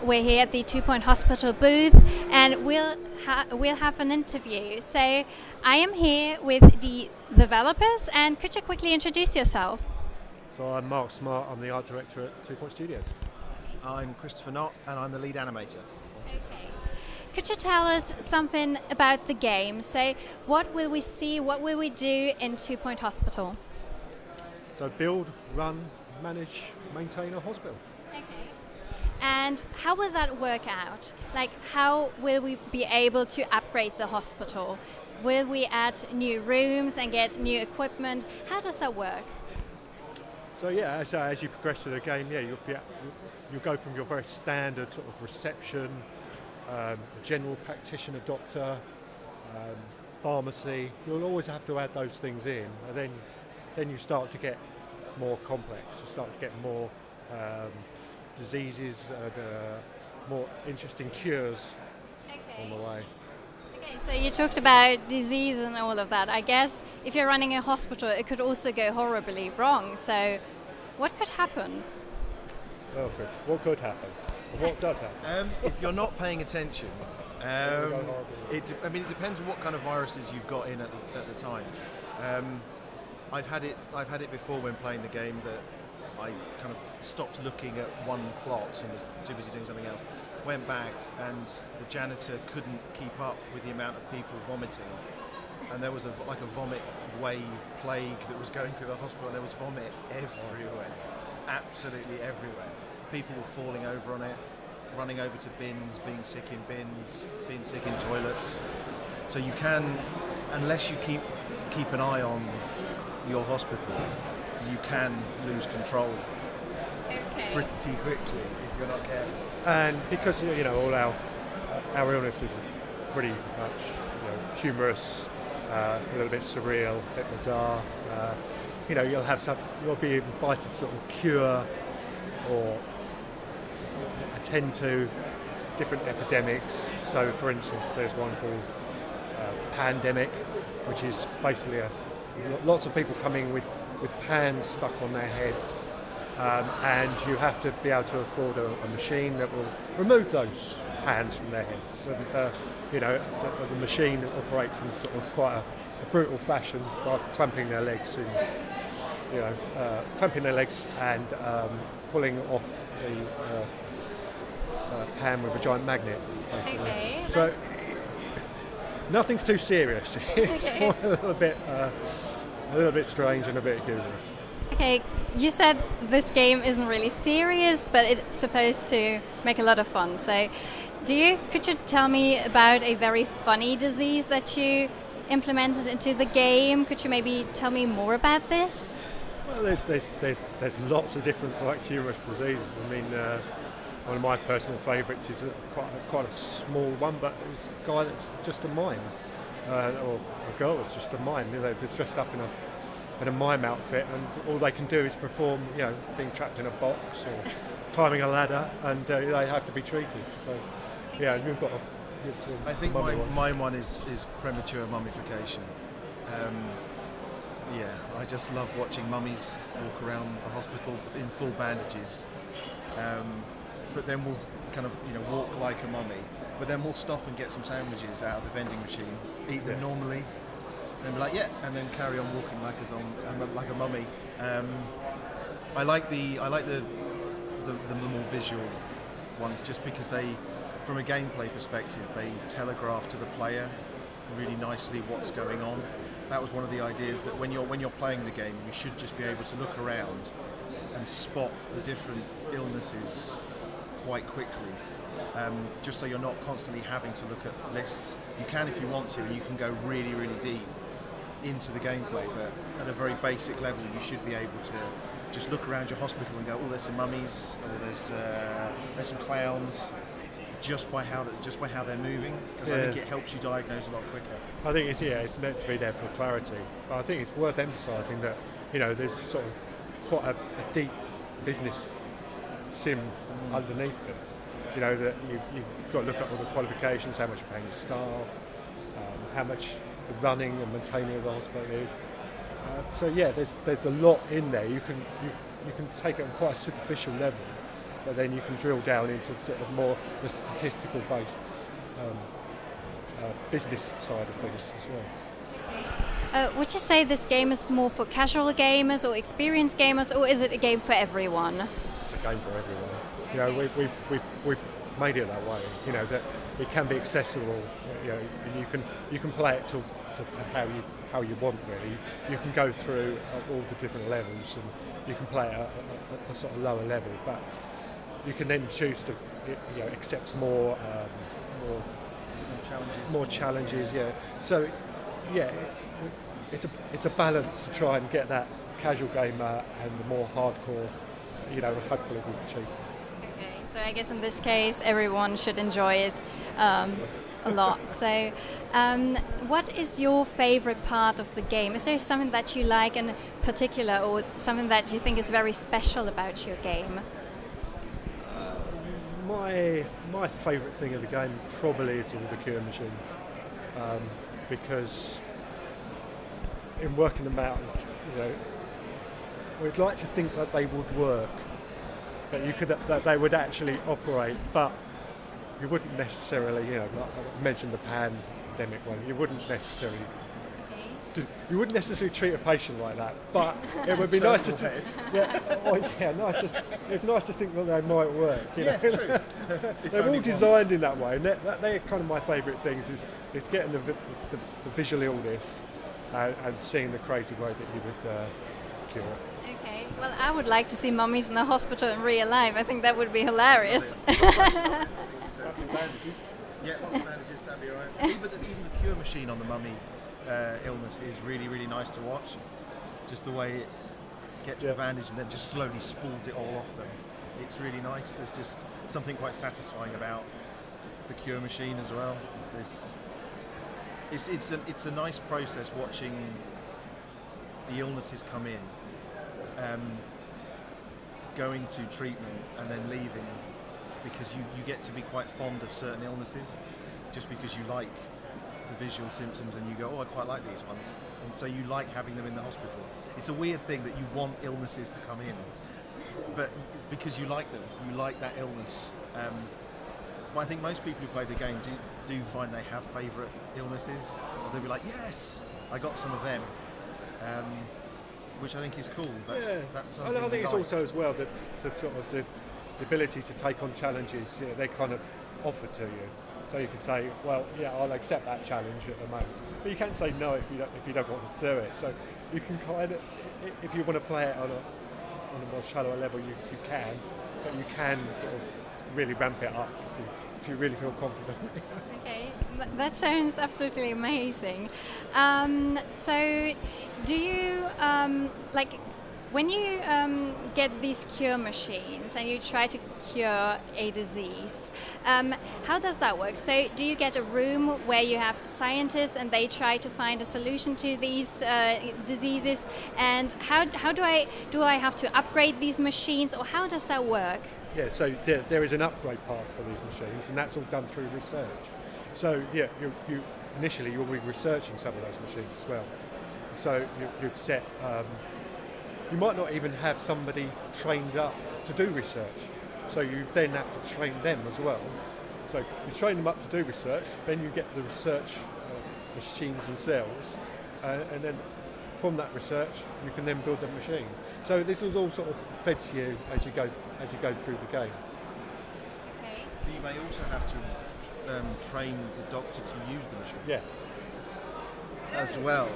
we're here at the 2 Point Hospital booth, and we'll have an interview. So I am here with the developers, and could you quickly introduce yourself? So I'm Mark Smart, I'm the art director at 2 Point Studios. I'm Chris Knott, and I'm the lead animator. Okay. Could you tell us something about the game? So what will we see, what will we do in 2 Point Hospital? So build, run, manage, maintain a hospital. Okay. And how will that work out? Like, how will we be able to upgrade the hospital? Will we add new rooms and get new equipment? How does that work? So yeah, as you progress through the game, you'll go from your very standard sort of reception, general practitioner doctor, pharmacy. You'll always have to add those things in, and then you start to get more complex. You start to get more diseases and more interesting cures on the way. Okay, so you talked about disease and all of that. I guess if you're running a hospital, it could also go horribly wrong. So what could happen? Well, Chris, what could happen? What does happen? If you're not paying attention, it depends on what kind of viruses you've got in at the time. I've had it before when playing the game that I kind of stopped looking at one plot and was too busy doing something else. Went back, and the janitor couldn't keep up with the amount of people vomiting, and there was a vomit wave plague that was going through the hospital, and there was vomit everywhere, absolutely everywhere. People were falling over on it, running over to bins, being sick in bins, being sick in toilets. So you can, unless you keep an eye on your hospital, you can lose control pretty quickly if you're not careful. And because all our illnesses are pretty much humorous, a little bit surreal, a bit bizarre. You'll be invited to sort of cure or attend to different epidemics. So, for instance, there's one called pandemic, which is basically lots of people coming with pans stuck on their heads. And you have to be able to afford a machine that will remove those hands from their heads. And the machine operates in sort of quite a brutal fashion by clamping their legs and pulling off the pan with a giant magnet, basically. Okay. So nothing's too serious. It's more a little bit strange and a bit humorous. Okay, you said this game isn't really serious, but it's supposed to make a lot of fun. So, could you tell me about a very funny disease that you implemented into the game? Could you maybe tell me more about this? Well, there's lots of different humorous diseases. I mean, one of my personal favourites is quite a small one, but it's a guy that's just a mime, or a girl that's just a mime. They're dressed up in a mime outfit, and all they can do is perform, being trapped in a box or climbing a ladder, and they have to be treated. So, you've got. I think my one is premature mummification. I just love watching mummies walk around the hospital in full bandages. But then we'll kind of walk like a mummy. But then we'll stop and get some sandwiches out of the vending machine, eat them normally. And be like, and then carry on walking like a mummy. I like the more visual ones, just because they, from a gameplay perspective, they telegraph to the player really nicely what's going on. That was one of the ideas, that when you're playing the game, you should just be able to look around and spot the different illnesses quite quickly. Just so you're not constantly having to look at lists. You can if you want to, and you can go really, really deep into the gameplay, but at a very basic level you should be able to just look around your hospital and go, oh, there's some mummies, or there's some clowns, just by how they're moving, because I think it helps you diagnose a lot quicker. I think it's meant to be there for clarity, but I think it's worth emphasising that there's sort of quite a deep business sim underneath this. That you've got to look at all the qualifications, how much you're paying your staff, how much the running and maintaining of the hospital is. There's a lot in there. You can take it on quite a superficial level, but then you can drill down into sort of more the statistical based business side of things as well. Would you say this game is more for casual gamers or experienced gamers, or is it a game for everyone? It's a game for everyone. You know, we've made it that way. You know, that it can be accessible. You know, and you can play it to how you want really. You can go through all the different levels, and you can play at a sort of lower level, but you can then choose to accept more challenges. Yeah. So yeah, it's a balance to try and get that casual gamer and the more hardcore. You know, hopefully we've achieved. Okay, so I guess in this case everyone should enjoy it a lot. So what is your favorite part of the game? Is there something that you like in particular, or something that you think is very special about your game? My favourite thing of the game probably is all the cure machines, because in working them out, you know, we'd like to think that they would work, that they would actually operate, but you wouldn't necessarily, you know, like I mentioned the pandemic one, you wouldn't necessarily treat a patient like that, but it would be nice to think. It's nice to think that they might work. You know? True. They're all designed in that way, and they're kind of my favourite things. Is getting the visual illness and seeing the crazy way that you would cure it. Okay, well, I would like to see mummies in the hospital in real life. I think that would be hilarious. Bandages. Yeah, lots of bandages, that'd be alright. Even the cure machine on the mummy illness is really, really nice to watch. Just the way it gets the bandage and then just slowly spools it all off them. It's really nice. There's just something quite satisfying about the cure machine as well. It's a nice process watching the illnesses come in, going to treatment and then leaving, because you get to be quite fond of certain illnesses just because you like the visual symptoms and you go, oh, I quite like these ones, and so you like having them in the hospital. It's a weird thing that you want illnesses to come in, but because you like them, you like that illness. But I think most people who play the game do find they have favourite illnesses. They'll be like, yes, I got some of them, which I think is cool. That's something I think it's like. also as well that the sort of the ability to take on challenges, you know, they're kind of offered to you. So you could say, well, yeah, I'll accept that challenge at the moment, but you can't say no if you don't want to do it. So you can kind of, if you want to play it on a more shallower level, you can, but you can sort of really ramp it up if you really feel confident. Okay, that sounds absolutely amazing. So do you when you get these cure machines and you try to cure a disease, how does that work? So do you get a room where you have scientists and they try to find a solution to these diseases? And how do I have to upgrade these machines, or how does that work? Yeah, so there is an upgrade path for these machines, and that's all done through research. So yeah, you initially you'll be researching some of those machines as well. So you'd set. You might not even have somebody trained up to do research, so you then have to train them as well. So you train them up to do research, then you get the research machines themselves, and then from that research you can then build the machine. So this is all sort of fed to you as you go through the game. Okay. You may also have to train the doctor to use the machine. Yeah. As well.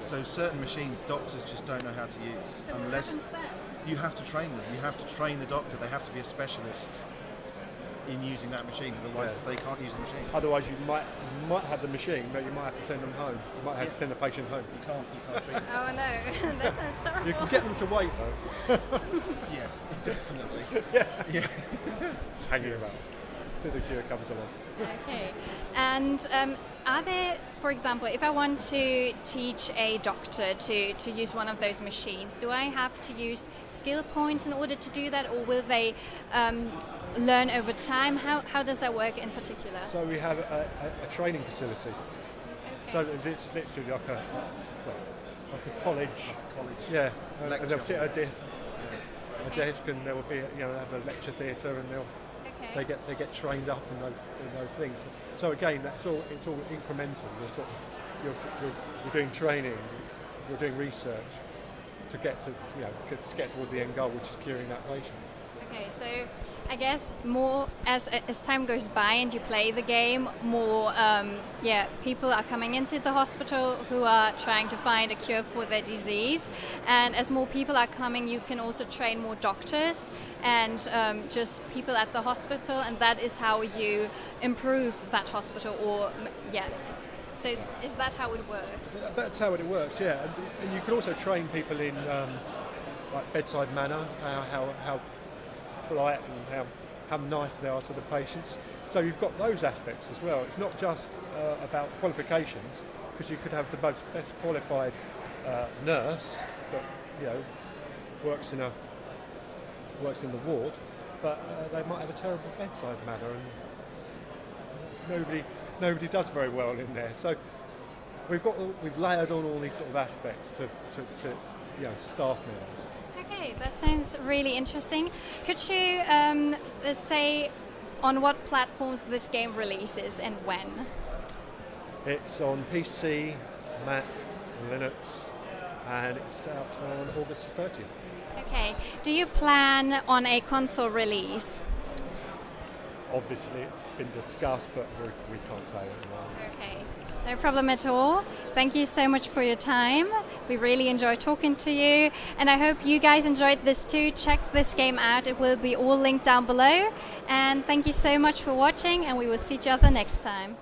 So certain machines doctors just don't know how to use. So unless what happens then? You have to train them. You have to train the doctor. They have to be a specialist in using that machine, otherwise they can't use the machine. Otherwise you might have the machine, but you might have to send them home. You might have to send the patient home. You can't treat them. Oh no, that sounds terrible. You can get them to wait though. Yeah, definitely. Yeah. Just hanging about till the cure comes along. Okay, and are there, for example, if I want to teach a doctor to use one of those machines, do I have to use skill points in order to do that, or will they learn over time? How does that work in particular? So we have a training facility. Okay. So it's literally like a college. College. Yeah, and Lecture. they'll sit at a desk. a desk, and there will be have a lecture theatre, and they get trained up in those things. So again, it's all incremental. You're doing training, you're doing research to get towards the end goal, which is curing that patient. Okay, so I guess more as time goes by and you play the game, more people are coming into the hospital who are trying to find a cure for their disease, and as more people are coming, you can also train more doctors and just people at the hospital, and that is how you improve that hospital. So is that how it works? That's how it works, yeah. And you can also train people in like bedside manner, how polite and how nice they are to the patients. So you've got those aspects as well. It's not just about qualifications, because you could have the best qualified nurse that works in the ward, but they might have a terrible bedside manner, and nobody does very well in there. So we've layered on all these sort of aspects to staff members. Okay, that sounds really interesting. Could you say on what platforms this game releases and when? It's on PC, Mac, Linux, and it's out on August 30th. Okay, do you plan on a console release? Obviously, it's been discussed, but we can't say it now. Okay, no problem at all. Thank you so much for your time. We really enjoyed talking to you, and I hope you guys enjoyed this too. Check this game out. It will be all linked down below. And thank you so much for watching, and we will see each other next time.